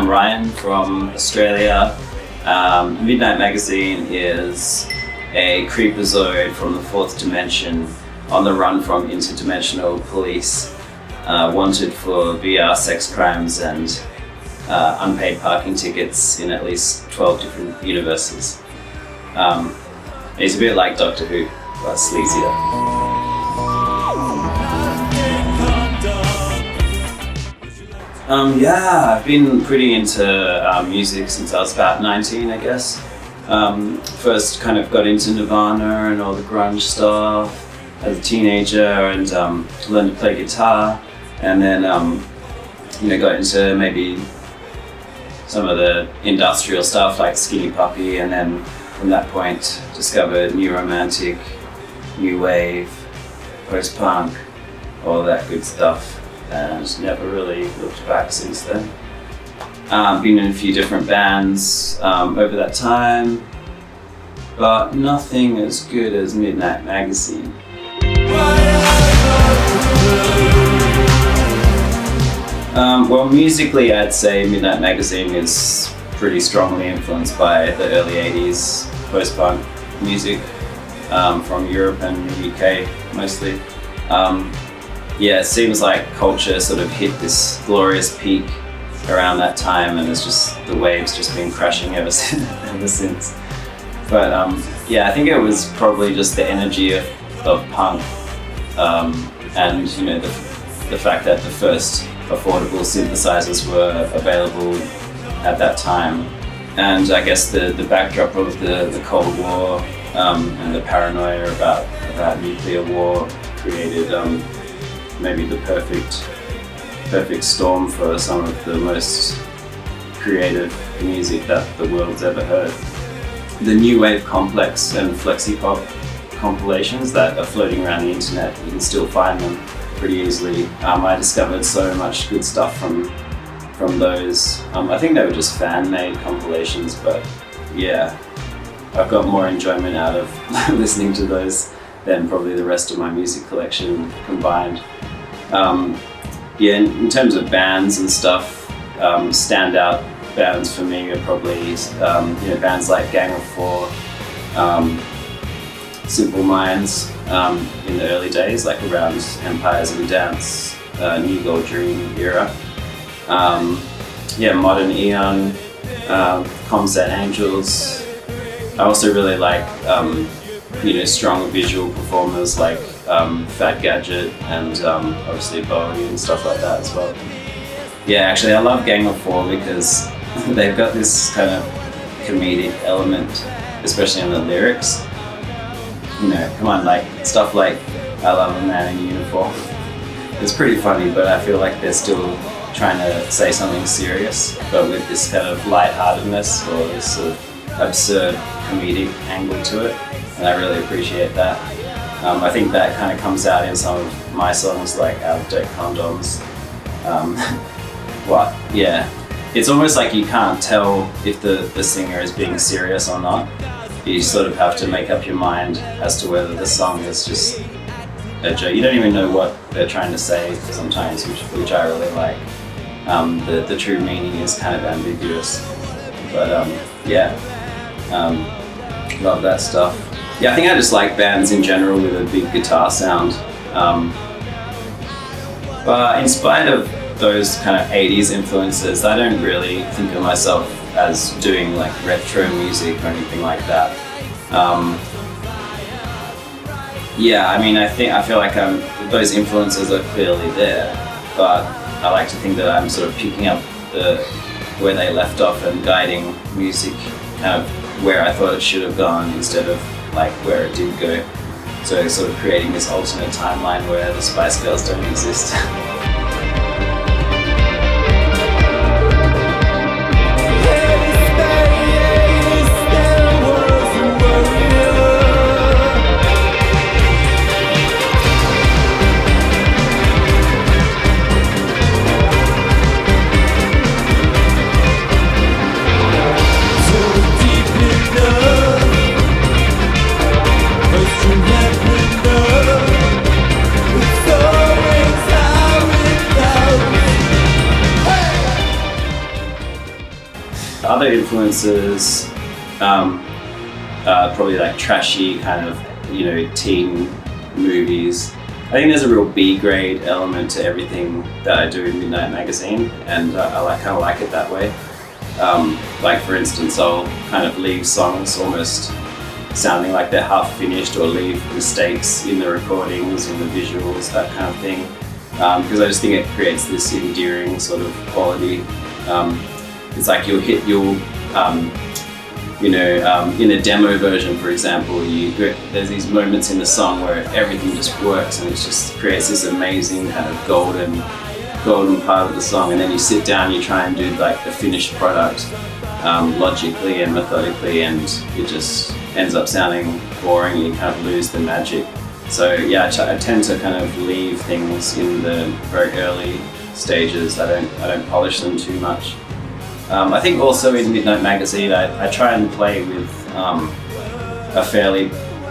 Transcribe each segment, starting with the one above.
I'm Ryan from Australia. Midnight Magazine is a creepazoid from the fourth dimension on the run from interdimensional police, wanted for VR sex crimes and unpaid parking tickets in at least 12 different universes. He's a bit like Doctor Who, but sleazier. Yeah, I've been pretty into music since I was about 19, I guess. First kind of got into Nirvana and all the grunge stuff as a teenager and learned to play guitar, and then got into maybe some of the industrial stuff like Skinny Puppy, and then from that point discovered new romantic, new wave, post-punk, all that good stuff, and never really looked back since then. Been in a few different bands over that time, but nothing as good as Midnight Magazine. Well, musically I'd say Midnight Magazine is pretty strongly influenced by the early 80s post-punk music from Europe and the UK mostly. It seems like culture sort of hit this glorious peak around that time, and it's just the waves just been crashing ever since. But I think it was probably just the energy of punk, and the fact that the first affordable synthesizers were available at that time, and I guess the backdrop of the Cold War and the paranoia about nuclear war created maybe the perfect storm for some of the most creative music that the world's ever heard. The new wave complex and flexi-pop compilations that are floating around the internet, you can still find them pretty easily. I discovered so much good stuff from those. I think they were just fan-made compilations, but yeah, I've got more enjoyment out of listening to those than probably the rest of my music collection combined. In terms of bands and stuff, standout bands for me are probably bands like Gang of Four, Simple Minds in the early days, like around Empires of the Dance, New Gold Dream era. Modern Eon, Comsat Angels. I also really like strong visual performers like Fat Gadget and obviously Bowie and stuff like that as well. Yeah, actually I love Gang of Four because they've got this kind of comedic element, especially in the lyrics. Come on, like stuff like I love a man in uniform. It's pretty funny, but I feel like they're still trying to say something serious, but with this kind of lightheartedness or this sort of absurd comedic angle to it, and I really appreciate that. I think that kind of comes out in some of my songs like Out of Date Condoms. It's almost like you can't tell if the singer is being serious or not. You sort of have to make up your mind as to whether the song is just a joke. You don't even know what they're trying to say sometimes, which I really like. The true meaning is kind of ambiguous, but love that stuff. Yeah, I think I just like bands in general with a big guitar sound. But in spite of those kind of 80s influences, I don't really think of myself as doing like retro music or anything like that. I feel like those influences are clearly there, but I like to think that I'm sort of picking up where they left off and guiding music kind of where I thought it should have gone instead of like where it did go. So sort of creating this alternate timeline where the Spice Girls don't exist. So other influences, probably like trashy kind of, teen movies. I think there's a real B-grade element to everything that I do in Midnight Magazine, and I kind of like it that way. Like for instance, I'll kind of leave songs almost sounding like they're half finished, or leave mistakes in the recordings, in the visuals, that kind of thing. Because I just think it creates this endearing sort of quality. It's like in a demo version, for example, there's these moments in the song where everything just works, and it just creates this amazing kind of golden part of the song. And then you sit down, you try and do like the finished product logically and methodically, and it just ends up sounding boring. You kind of lose the magic. So yeah, I tend to kind of leave things in the very early stages. I don't polish them too much. I think also in Midnight Magazine, I try and play with a fairly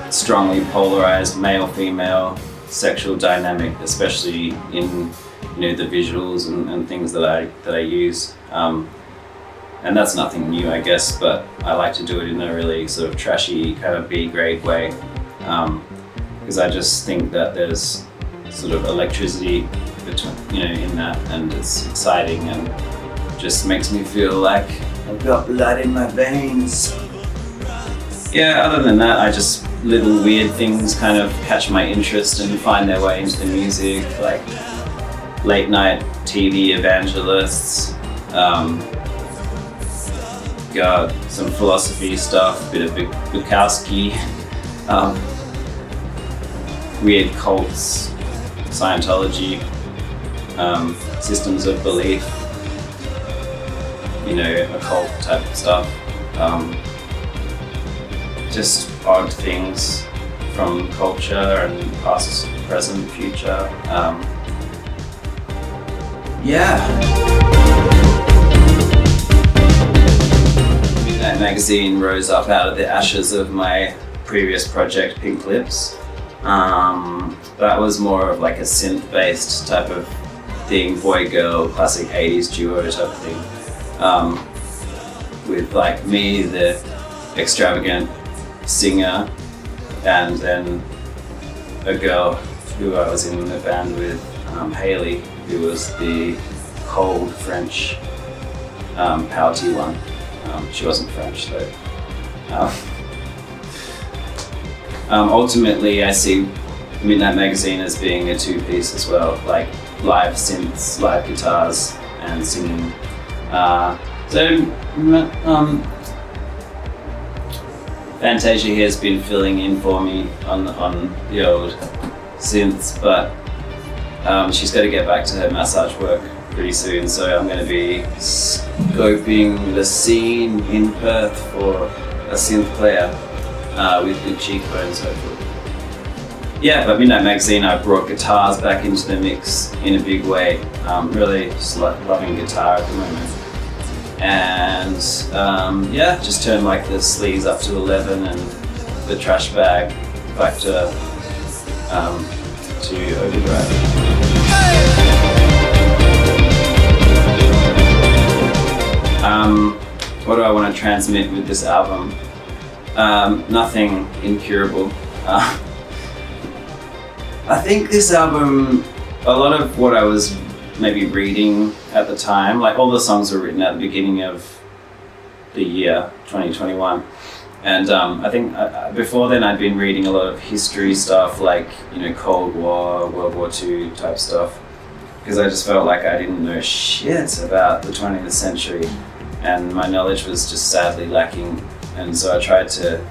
strongly polarized male-female sexual dynamic, especially in the visuals and things that I use. And that's nothing new, I guess, but I like to do it in a really sort of trashy kind of B-grade way, because I just think that there's sort of electricity in that, and it's exciting and just makes me feel like I've got blood in my veins. Yeah, other than that, little weird things kind of catch my interest and find their way into the music, like late night TV evangelists, some philosophy stuff, a bit of Bukowski, weird cults, Scientology, systems of belief, occult type of stuff. Just odd things from culture and past, present, future. Midnight Magazine rose up out of the ashes of my previous project, Pink Lips. That was more of like a synth-based type of thing, boy-girl, classic 80s duo type of thing. With like me, the extravagant singer, and then a girl who I was in the band with, Haley, who was the cold French, pouty one. She wasn't French though. Ultimately, I see Midnight Magazine as being a two-piece as well, like live synths, live guitars, and singing. Fantasia here has been filling in for me on the old synths, but she's got to get back to her massage work pretty soon, so I'm going to be scoping the scene in Perth for a synth player with good cheekbones, hopefully. Yeah, but Midnight Magazine, I brought guitars back into the mix in a big way. Really just loving guitar at the moment. And just turned like the sleeves up to 11 and the trash bag back to overdrive. What do I want to transmit with this album? Nothing incurable. I think this album, a lot of what I was maybe reading at the time, like all the songs were written at the beginning of the year 2021, and I think before then I'd been reading a lot of history stuff, like Cold War, World War II type stuff, because I just felt like I didn't know shit about the 20th century, and my knowledge was just sadly lacking, and so I tried to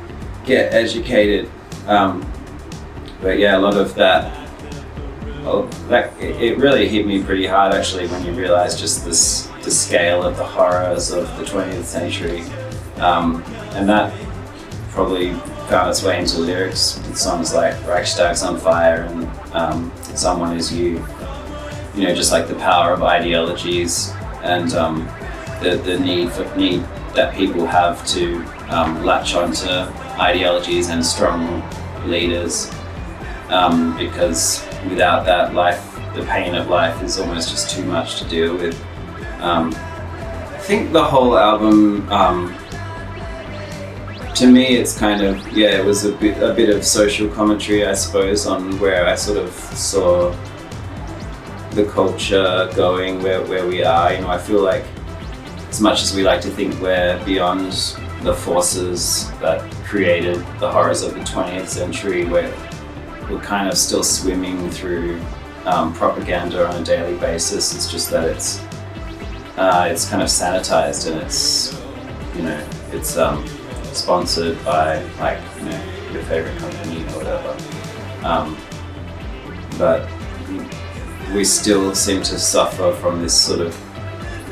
get educated. But yeah, a lot of that, it really hit me pretty hard actually when you realize just the scale of the horrors of the 20th century. And that probably found its way into lyrics with songs like Reichstag's on Fire and Someone Is You. Just like the power of ideologies and the need that people have to latch onto ideologies and strong leaders. Because without that, the pain of life is almost just too much to deal with. think the whole album, to me, it's kind of, it was a bit of social commentary, I suppose, on where I sort of saw the culture going, where we are. I feel like as much as we like to think we're beyond the forces that created the horrors of the 20th century, we're kind of still swimming through propaganda on a daily basis. It's just that it's kind of sanitized, and it's sponsored by your favorite company or whatever. But we still seem to suffer from this sort of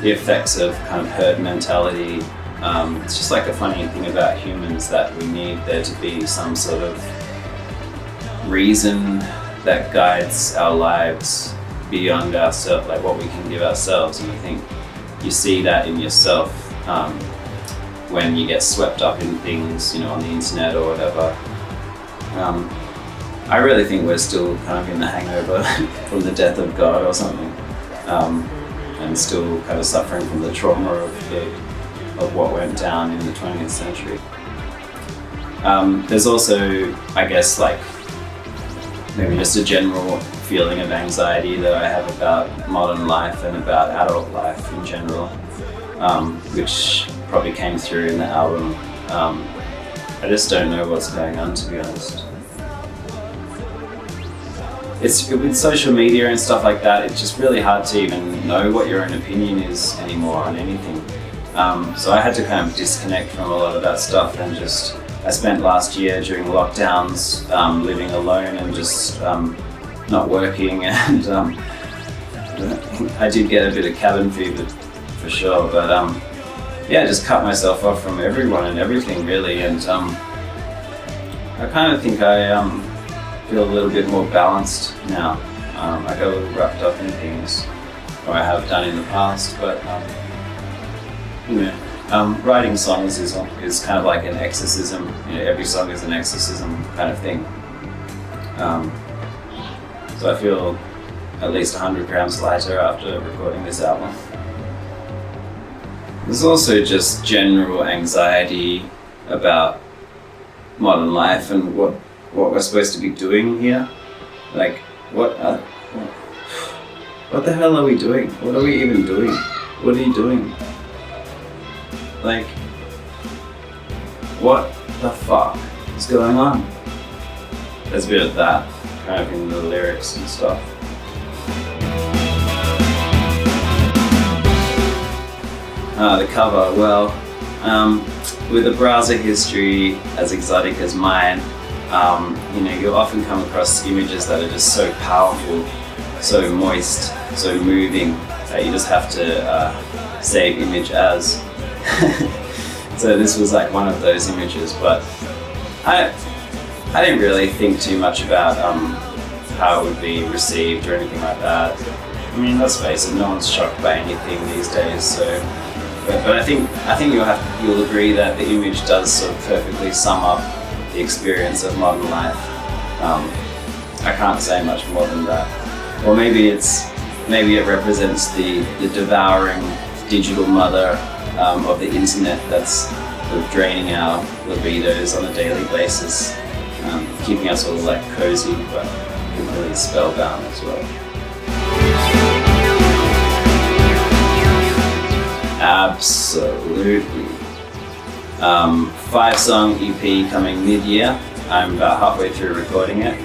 the effects of kind of herd mentality. It's just like a funny thing about humans, that we need there to be some sort of reason that guides our lives beyond ourselves, like what we can give ourselves. And I think you see that in yourself when you get swept up in things, on the internet or whatever. I really think we're still kind of in the hangover from the death of God or something, and still kind of suffering from the trauma of what went down in the 20th century. There's also, I guess, maybe just a general feeling of anxiety that I have about modern life and about adult life in general, which probably came through in the album. I just don't know what's going on, to be honest. It's with social media and stuff like that, it's just really hard to even know what your own opinion is anymore on anything. So I had to kind of disconnect from a lot of that stuff, and I spent last year during lockdowns living alone and just not working, and I did get a bit of cabin fever for sure, but just cut myself off from everyone and everything really, and I kind of think I feel a little bit more balanced now. I got a little wrapped up in things, or I have done in the past, but writing songs is kind of like an exorcism. Every song is an exorcism kind of thing. So I feel at least 100 grams lighter after recording this album. There's also just general anxiety about modern life and what we're supposed to be doing here. Like, what the hell are we doing? What are we even doing? What are you doing? Like, what the fuck is going on? There's a bit of that kind of in the lyrics and stuff. The cover, well, with a browser history as exotic as mine, you'll often come across images that are just so powerful, so moist, so moving, that you just have to save image as. So this was like one of those images, but I didn't really think too much about how it would be received or anything like that. I mean, let's face it, no one's shocked by anything these days, so. But I think you'll agree that the image does sort of perfectly sum up the experience of modern life. I can't say much more than that. Or maybe it represents the devouring digital mother of the internet that's sort of draining our libidos on a daily basis, keeping us all like cozy but completely spellbound as well. Absolutely. 5-song EP coming mid-year. I'm about halfway through recording it.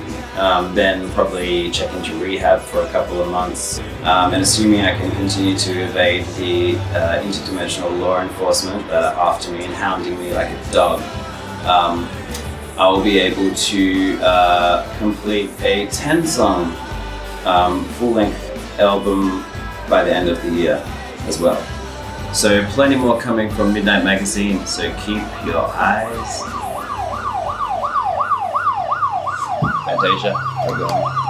Then probably check into rehab for a couple of months. And assuming I can continue to evade the interdimensional law enforcement that are after me and hounding me like a dog, I will be able to complete a 10-song full-length album by the end of the year as well. So plenty more coming from Midnight Magazine, so keep your eyes. Fantasia, we're going.